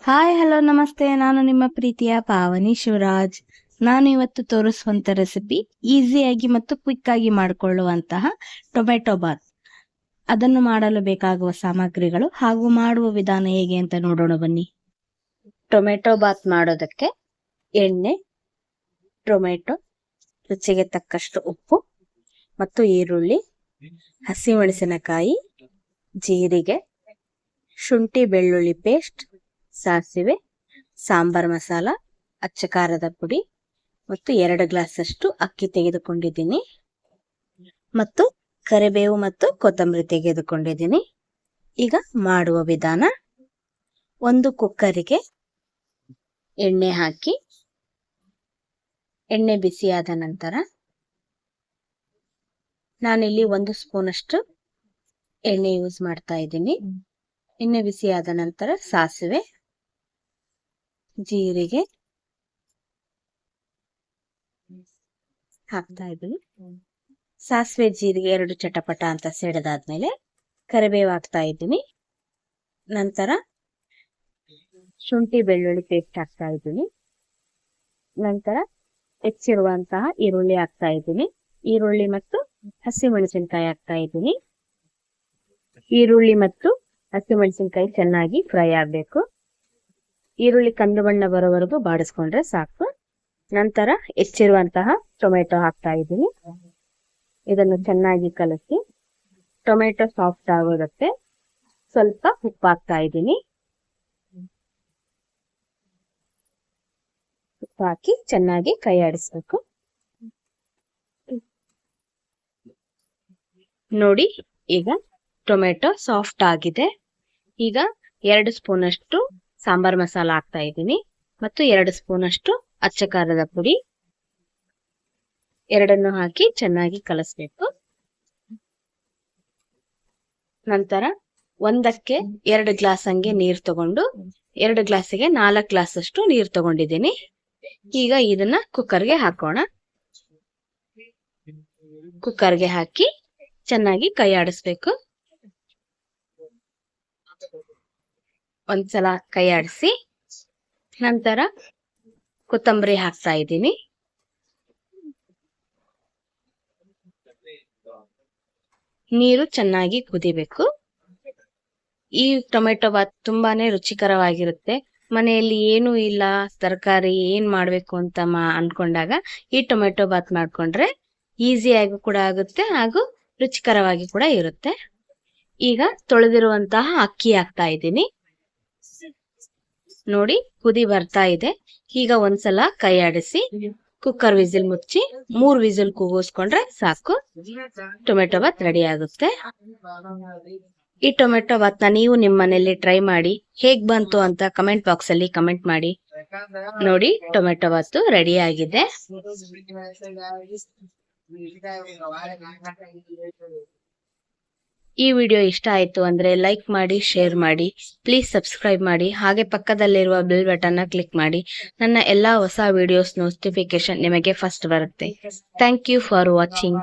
Hi hello ನಮಸ್ತೆ. ನಾನು ನಿಮ್ಮ ಪ್ರೀತಿಯ ಪಾವನಿ ಶಿವರಾಜ್. ನಾನು ಇವತ್ತು ತೋರಿಸುವಂತ ರೆಸಿಪಿ ಈಸಿಯಾಗಿ ಮತ್ತು ಕ್ವಿಕ್ ಆಗಿ ಮಾಡಿಕೊಳ್ಳುವಂತಹ ಟೊಮೆಟೊ ಬಾತ್. ಅದನ್ನು ಮಾಡಲು ಬೇಕಾಗುವ ಸಾಮಗ್ರಿಗಳು ಹಾಗೂ ಮಾಡುವ ವಿಧಾನ ಹೇಗೆ ಅಂತ ನೋಡೋಣ ಬನ್ನಿ. ಟೊಮೆಟೊ ಬಾತ್ ಮಾಡೋದಕ್ಕೆ ಎಣ್ಣೆ, ಟೊಮೆಟೊ, ರುಚಿಗೆ ತಕ್ಕಷ್ಟು ಉಪ್ಪು ಮತ್ತು ಈರುಳ್ಳಿ, ಹಸಿಮೆಣಸಿನಕಾಯಿ, ಜೀರಿಗೆ, ಶುಂಠಿ ಬೆಳ್ಳುಳ್ಳಿ ಪೇಸ್ಟ್, ಸಾಸಿವೆ, ಸಾಂಬಾರ್ ಮಸಾಲ, ಅಚ್ಚ ಖಾರದ ಪುಡಿ ಮತ್ತು 2 ಗ್ಲಾಸ್ ಅಷ್ಟು ಅಕ್ಕಿ ತೆಗೆದುಕೊಂಡಿದ್ದೀನಿ ಮತ್ತು ಕರಿಬೇವು ಮತ್ತು ಕೊತ್ತಂಬರಿ ತೆಗೆದುಕೊಂಡಿದ್ದೀನಿ. ಈಗ ಮಾಡುವ ವಿಧಾನ: ಒಂದು ಕುಕ್ಕರಿಗೆ ಎಣ್ಣೆ ಹಾಕಿ, ಎಣ್ಣೆ ಬಿಸಿಯಾದ ನಂತರ ನಾನಿಲ್ಲಿ 1 ಸ್ಪೂನ್ ಅಷ್ಟು ಎಣ್ಣೆ ಯೂಸ್ ಮಾಡ್ತಾ ಇದ್ದೀನಿ. ಎಣ್ಣೆ ಬಿಸಿಯಾದ ನಂತರ ಸಾಸಿವೆ, ಜೀರಿಗೆ ಹಾಕ್ತಾ ಇದ್ದೀನಿ. ಸಾಸಿವೆ ಜೀರಿಗೆ 2 ಚಟಪಟ ಅಂತ ಸಿಡಿದಾದ್ಮೇಲೆ ಕರಿಬೇವು ಹಾಕ್ತಾ ಇದ್ದೀನಿ. ನಂತರ ಶುಂಠಿ ಬೆಳ್ಳುಳ್ಳಿ ಪೇಸ್ಟ್ ಹಾಕ್ತಾ ಇದ್ದೀನಿ. ನಂತರ ಹೆಚ್ಚಿರುವಂತಹ ಈರುಳ್ಳಿ ಹಾಕ್ತಾ ಇದ್ದೀನಿ. ಈರುಳ್ಳಿ ಮತ್ತು ಹಸಿಮೆಣಸಿನಕಾಯಿ ಹಾಕ್ತಾ ಇದ್ದೀನಿ. ಈರುಳ್ಳಿ ಮತ್ತು ಹಸಿಮೆಣಸಿನಕಾಯಿ ಚೆನ್ನಾಗಿ ಫ್ರೈ ಆಗಬೇಕು. ಈರುಳ್ಳಿ ಕಂದು ಬಣ್ಣ ಬರೋವರೆಗೂ ಬಾಡಿಸ್ಕೊಂಡ್ರೆ ಸಾಕು. ನಂತರ ಹೆಚ್ಚಿರುವಂತಹ ಟೊಮೆಟೊ ಹಾಕ್ತಾ ಇದ್ದೀನಿ. ಇದನ್ನು ಚೆನ್ನಾಗಿ ಕಲಸಿ ಟೊಮೆಟೊ ಸಾಫ್ಟ್ ಆಗೋದಕ್ಕೆ ಸ್ವಲ್ಪ ಉಪ್ಪು ಹಾಕ್ತಾ ಇದ್ದೀನಿ. ಉಪ್ಪು ಹಾಕಿ ಚೆನ್ನಾಗಿ ಕೈ ಆಡಿಸ್ಬೇಕು. ನೋಡಿ, ಈಗ ಟೊಮೆಟೊ ಸಾಫ್ಟ್ ಆಗಿದೆ. ಈಗ 2 ಸ್ಪೂನ್ ಅಷ್ಟು ಸಾಂಬಾರ್ ಮಸಾಲ ಹಾಕ್ತಾ ಇದ್ದೀನಿ ಮತ್ತು 2 ಸ್ಪೂನ್ ಅಷ್ಟು ಅಚ್ಚ ಖಾರದ ಪುಡಿ. ಎರಡನ್ನು ಹಾಕಿ ಚೆನ್ನಾಗಿ ಕಲಸಬೇಕು. ನಂತರ 1ಕ್ಕೆ 2 ಗ್ಲಾಸ್ ಹಂಗೆ ನೀರು ತಗೊಂಡು 2 ಗ್ಲಾಸಿಗೆ 4 ಗ್ಲಾಸ್ ಅಷ್ಟು ನೀರು ತಗೊಂಡಿದ್ದೀನಿ. ಈಗ ಇದನ್ನ ಕುಕ್ಕರ್ಗೆ ಹಾಕೋಣ. ಕುಕ್ಕರ್ಗೆ ಹಾಕಿ ಚೆನ್ನಾಗಿ ಕೈ ಆಡಿಸ್ಬೇಕು. ಒಂದ್ಸಲ ಕೈ ಆಡಿಸಿ ನಂತರ ಕೊತ್ತಂಬರಿ ಹಾಕ್ತಾ ಇದ್ದೀನಿ. ನೀರು ಚೆನ್ನಾಗಿ ಕುದಿಬೇಕು. ಈ ಟೊಮೆಟೊ ಬಾತ್ ತುಂಬಾನೇ ರುಚಿಕರವಾಗಿರುತ್ತೆ. ಮನೆಯಲ್ಲಿ ಏನೂ ಇಲ್ಲ, ತರಕಾರಿ ಏನ್ ಮಾಡ್ಬೇಕು ಅಂತ ಅನ್ಕೊಂಡಾಗ ಈ ಟೊಮೆಟೊ ಬಾತ್ ಮಾಡ್ಕೊಂಡ್ರೆ ಈಸಿಯಾಗಿ ಕೂಡ ಆಗುತ್ತೆ ಹಾಗೂ ರುಚಿಕರವಾಗಿ ಕೂಡ ಇರುತ್ತೆ. ಈಗ ತೊಳೆದಿರುವಂತಹ ಅಕ್ಕಿ ಹಾಕ್ತಾ ಇದ್ದೀನಿ. ನೋಡಿ, ಕುದಿ ಬರ್ತಾ ಇದೆ. ಈಗ ಒಂದ್ಸಲ ಕೈ ಆಡಿಸಿ ಕುಕ್ಕರ್ ವಿಸಿಲ್ ಮುಚ್ಚಿ 3 ವಿಸಿಲ್ ಕೂಗಿಸ್ಕೊಂಡ್ರೆ ಸಾಕು. ಟೊಮೆಟೊ ಬಾತ್ ರೆಡಿ ಆಗುತ್ತೆ. ಈ ಟೊಮೆಟೊ ಬಾತ್ನ ನೀವು ನಿಮ್ಮ ಮನೆಯಲ್ಲಿ ಟ್ರೈ ಮಾಡಿ. ಹೇಗ್ ಬಂತು ಅಂತ ಕಮೆಂಟ್ ಬಾಕ್ಸ್ ಅಲ್ಲಿ ಕಮೆಂಟ್ ಮಾಡಿ. ನೋಡಿ, ಟೊಮೆಟೊ ಬಾತ್ ರೆಡಿ ಆಗಿದೆ. ಈ ವಿಡಿಯೋ ಇಷ್ಟ ಆಯ್ತು ಅಂದ್ರೆ ಲೈಕ್ ಮಾಡಿ, ಶೇರ್ ಮಾಡಿ, ಪ್ಲೀಸ್ ಸಬ್ಸ್ಕ್ರೈಬ್ ಮಾಡಿ. ಹಾಗೆ ಪಕ್ಕದಲ್ಲಿರುವ ಬೆಲ್ ಬಟನ್ ಕ್ಲಿಕ್ ಮಾಡಿ. ನನ್ನ ಎಲ್ಲಾ ಹೊಸ ವಿಡಿಯೋಸ್ ನೋಟಿಫಿಕೇಶನ್ ನಿಮಗೆ ಫಸ್ಟ್ ಬರುತ್ತೆ. Thank you for watching.